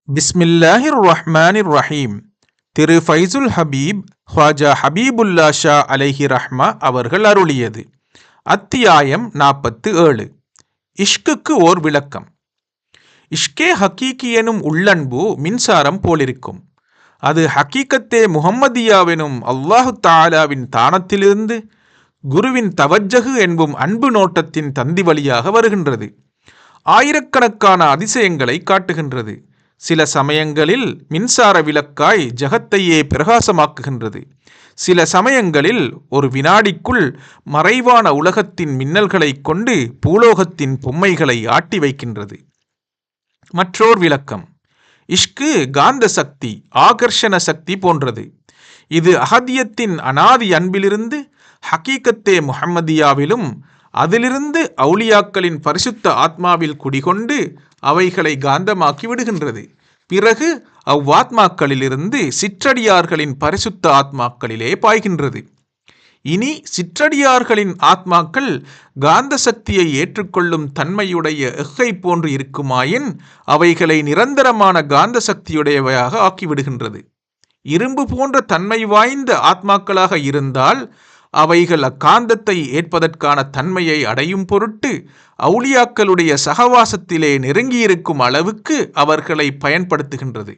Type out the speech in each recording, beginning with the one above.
பிஸ்மில்லாஹிர் ரஹ்மானிர் ரஹீம். திரு ஃபைசுல் ஹபீப் ஹ்வாஜா ஹபீபுல்லா ஷா அலைஹி ரஹ்மா அவர்கள் அருளியது. அத்தியாயம் 47. இஷ்குக்கு ஓர் விளக்கம். இஷ்கே ஹக்கீக்கி எனும் உள்ளன்பு மின்சாரம் போலிருக்கும். அது ஹக்கீக்கத்தே முஹம்மதியாவெனும் அல்லாஹு தாலாவின் தானத்திலிருந்து குருவின் தவஜ்ஜஹு என்பும் அன்பு நோட்டத்தின் தந்தி வழியாக வருகின்றது. ஆயிரக்கணக்கான அதிசயங்களை காட்டுகின்றது. சில சமயங்களில் மின்சார விளக்காய் ஜகத்தையே பிரகாசமாக்குகின்றது. சில சமயங்களில் ஒரு வினாடிக்குள் மறைவான உலகத்தின் மின்னல்களை கொண்டு பூலோகத்தின் பொம்மைகளை ஆட்டி வைக்கின்றது. மற்றோர் விளக்கம். இஷ்கு காந்த சக்தி, ஆகர்ஷண சக்தி போன்றது. இது அஹதியத்தின் அனாதி அன்பிலிருந்து ஹக்கீக்கத்தே முஹம்மதியாவிலும் அதிலிருந்து அவுலியாக்களின் பரிசுத்த ஆத்மாவில் குடிகொண்டு அவைகளை காந்தமாக்கி விடுகின்றது. பிறகு அவ்வாத்மாக்களிலிருந்து சிற்றடியார்களின் பரிசுத்த ஆத்மாக்களிலே பாய்கின்றது. இனி சிற்றடியார்களின் ஆத்மாக்கள் காந்த சக்தியை ஏற்றுக்கொள்ளும் தன்மையுடைய எஃகை போன்று இருக்குமாயின் அவைகளை நிரந்தரமான காந்த சக்தியுடையவையாக ஆக்கிவிடுகின்றது. இரும்பு போன்ற தன்மை வாய்ந்த ஆத்மாக்களாக இருந்தால் அவைகள் அக்காந்தத்தை ஏற்பதற்கான தன்மையை அடையும் பொருட்டு அவுலியாக்களுடைய சகவாசத்திலே நெருங்கியிருக்கும் அளவுக்கு அவர்களை பயன்படுத்துகின்றது.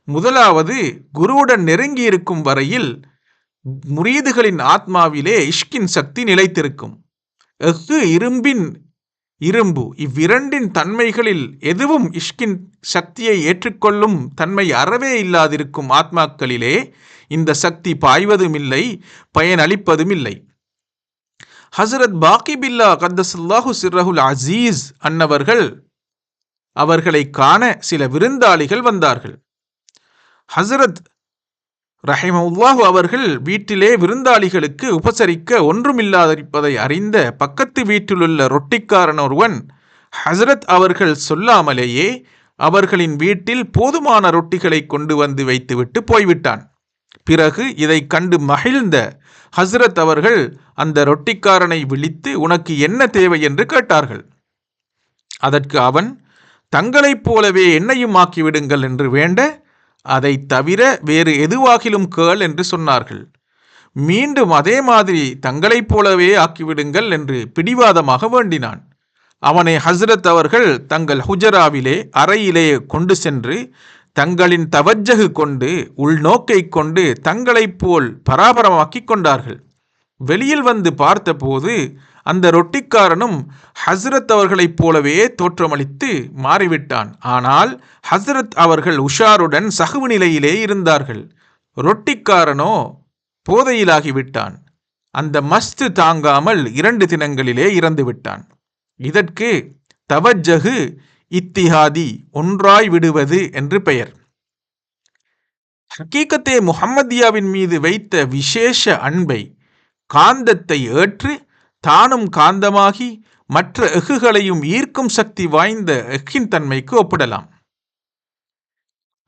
முதலாவது, குருவுடன் நெருங்கியிருக்கும் வரையில் முரீதுகளின் ஆத்மாவிலே இஷ்கின் சக்தி நிலைத்திருக்கும். எஃகு இரும்பு இவ்விரண்டின் தன்மைகளில் எதுவும் இஷ்கின் சக்தியை ஏற்றுக்கொள்ளும் தன்மை அறவே இல்லாதிருக்கும் ஆத்மாக்களிலே இந்த சக்தி பாய்வதுமில்லை, பயனளிப்பதுமில்லை. ஹசரத் பாக்கி பில்லா கத்தசுல்லாஹு சிர்ரஹுல் அசீஸ் அன்னவர்கள் அவர்களை காண சில விருந்தாளிகள் வந்தார்கள். ஹசரத் ரஹிமவுல்லாஹு அவர்கள் வீட்டிலே விருந்தாளிகளுக்கு உபசரிக்க ஒன்றுமில்லாதிருப்பதை அறிந்த பக்கத்து வீட்டிலுள்ள ரொட்டிக்காரன் ஒருவன் ஹசரத் அவர்கள் சொல்லாமலேயே அவர்களின் வீட்டில் போதுமான ரொட்டிகளை கொண்டு வந்து வைத்துவிட்டு போய்விட்டான். பிறகு இதை கண்டு மகிழ்ந்த ஹஸ்ரத் அவர்கள் அந்த ரொட்டிக்காரனை விழித்து, உனக்கு என்ன தேவை என்று கேட்டார்கள். அதற்கு அவன், தங்களைப் போலவே என்னையும் ஆக்கிவிடுங்கள் என்று வேண்ட, அதை தவிர வேறு எதுவாகிலும் கேள் என்று சொன்னார்கள். மீண்டும் அதே மாதிரி தங்களைப் போலவே ஆக்கிவிடுங்கள் என்று பிடிவாதமாக வேண்டினான். அவனை ஹஸ்ரத் அவர்கள் தங்கள் ஹுஜராவிலே அறையிலே கொண்டு சென்று தங்களின் தவஜ்ஜஹு கொண்டு உள்நோக்கை கொண்டு தங்களைப் போல் பராபரமாக்கி கொண்டார்கள். வெளியில் வந்து பார்த்தபோது அந்த ரொட்டிக்காரனும் ஹஸ்ரத் அவர்களைப் போலவே தோற்றமளித்து மாறிவிட்டான். ஆனால் ஹஸ்ரத் அவர்கள் உஷாருடன் சகுவு நிலையிலே இருந்தார்கள். ரொட்டிக்காரனோ போதையிலாகிவிட்டான். அந்த மஸ்து தாங்காமல் 2 தினங்களிலே இறந்து விட்டான். இதற்கு தவஜ்ஜஹு இத்திஹாதி, ஒன்றாய் விடுவது என்று பெயர். ஹக்கீக்கத்தே முஹம்மதியாவின் மீது வைத்த விசேஷ அன்பை, காந்தத்தை ஏற்று தானும் காந்தமாகி மற்ற எஃகுகளையும் ஈர்க்கும் சக்தி வாய்ந்த எஃகின் தன்மைக்கு ஒப்பிடலாம்.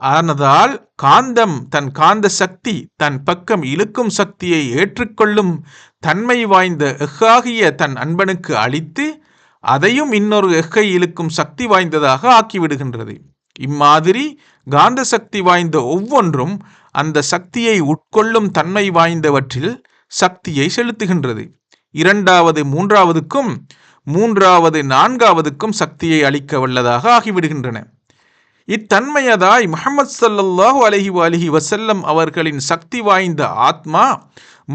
ஆனதால் காந்தம் தன் காந்த சக்தி தன் பக்கம் இழுக்கும் சக்தியை ஏற்றுக்கொள்ளும் தன்மை வாய்ந்த எஃகாகிய தன் அன்பனுக்கு அளித்து அதையும் இன்னொரு எஃகை இழுக்கும் சக்தி வாய்ந்ததாக ஆக்கிவிடுகின்றது. இம்மாதிரி காந்த சக்தி வாய்ந்த ஒவ்வொன்றும் அந்த சக்தியை உட்கொள்ளும் தன்மை வாய்ந்தவற்றில் சக்தியை செலுத்துகின்றது. 2வது 3வதுக்கும் 3வது 4வதுக்கும் சக்தியை அளிக்க வல்லதாக ஆகிவிடுகின்றன. இத்தன்மையதாய் முஹம்மது ஸல்லல்லாஹு அலைஹி வஸல்லம் அவர்களின் சக்தி வாய்ந்த ஆத்மா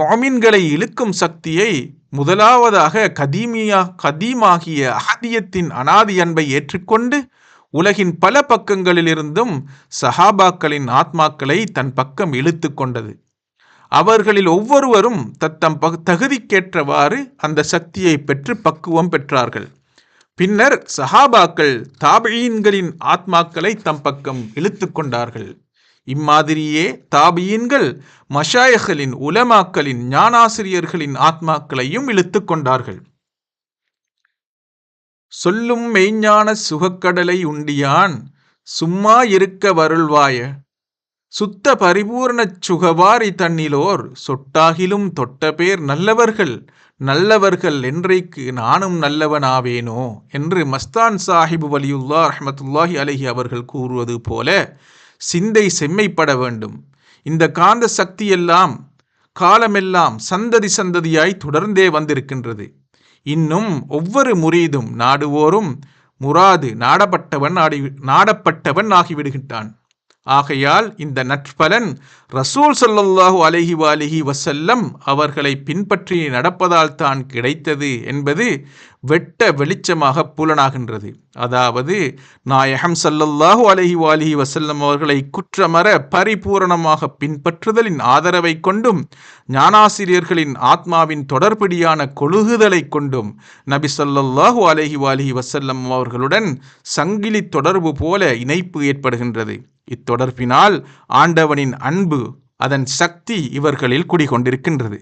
முஃமின்களை இழுக்கும் சக்தியை முதலாவதாக கதீமாகிய அஹதியத்தின் அனாதி அன்பை ஏற்றுக்கொண்டு உலகின் பல பக்கங்களிலிருந்தும் சஹாபாக்களின் ஆத்மாக்களை தன் பக்கம் இழுத்து கொண்டது. அவர்களில் ஒவ்வொருவரும் தத்தம் தகுதிக்கேற்றவாறு அந்த சக்தியை பெற்று பக்குவம் பெற்றார்கள். பின்னர் சஹாபாக்கள் தாபியீன்களின் ஆத்மாக்களை தம் பக்கம் இழுத்து கொண்டார்கள். இம்மாதிரியே தாபியீன்கள் மஷாயகளின் உலமாக்களின் ஞானாசிரியர்களின் ஆத்மாக்களையும் இழுத்து கொண்டார்கள். சொல்லும் மெய்ஞான சுகக்கடலை உண்டியான் சும்மா இருக்க வருள்வாய, சுத்த பரிபூர்ணச் சுகவாரி தன்னிலோர் சொட்டாகிலும் தொட்ட பேர் நல்லவர்கள் நல்லவர்கள் என்றைக்கு நானும் நல்லவனாவேனோ என்று மஸ்தான் சாஹிபு வலியுல்லா ரஹ்மத்துல்லாஹி அலைஹி அவர்கள் கூறுவது போல சிந்தை செம்மைப்பட வேண்டும். இந்த காந்த சக்தியெல்லாம் காலமெல்லாம் சந்ததி சந்ததியாய் தொடர்ந்தே வந்திருக்கின்றது. இன்னும் ஒவ்வொரு முரீதும் நாடுவோரும் முராது நாடப்பட்டவன் ஆகிவிடுகின்றான். ஆகையால் இந்த நற்பலன் ரசூல் ஸல்லல்லாஹு அலைஹி வஸல்லம் அவர்களை பின்பற்றி நடப்பதால் தான் கிடைத்தது என்பது வெட்ட வெளிச்சமாக புலனாகின்றது. அதாவது நாயகம் ஸல்லல்லாஹு அலைஹி வஸல்லம் அவர்களை குற்றமற பரிபூரணமாக பின்பற்றுதலின் ஆதரவை கொண்டும் ஞானாசிரியர்களின் ஆத்மாவின் தொடர்படியான கொழுகுதலை கொண்டும் நபி ஸல்லல்லாஹு அலைஹி வஸல்லம் அவர்களுடன் சங்கிலி தொடர்பு போல இணைப்பு ஏற்படுகின்றது. இத்தொடர்பினால் ஆண்டவனின் அன்பு அதன் சக்தி இவர்களில் குடிகொண்டிருக்கின்றது.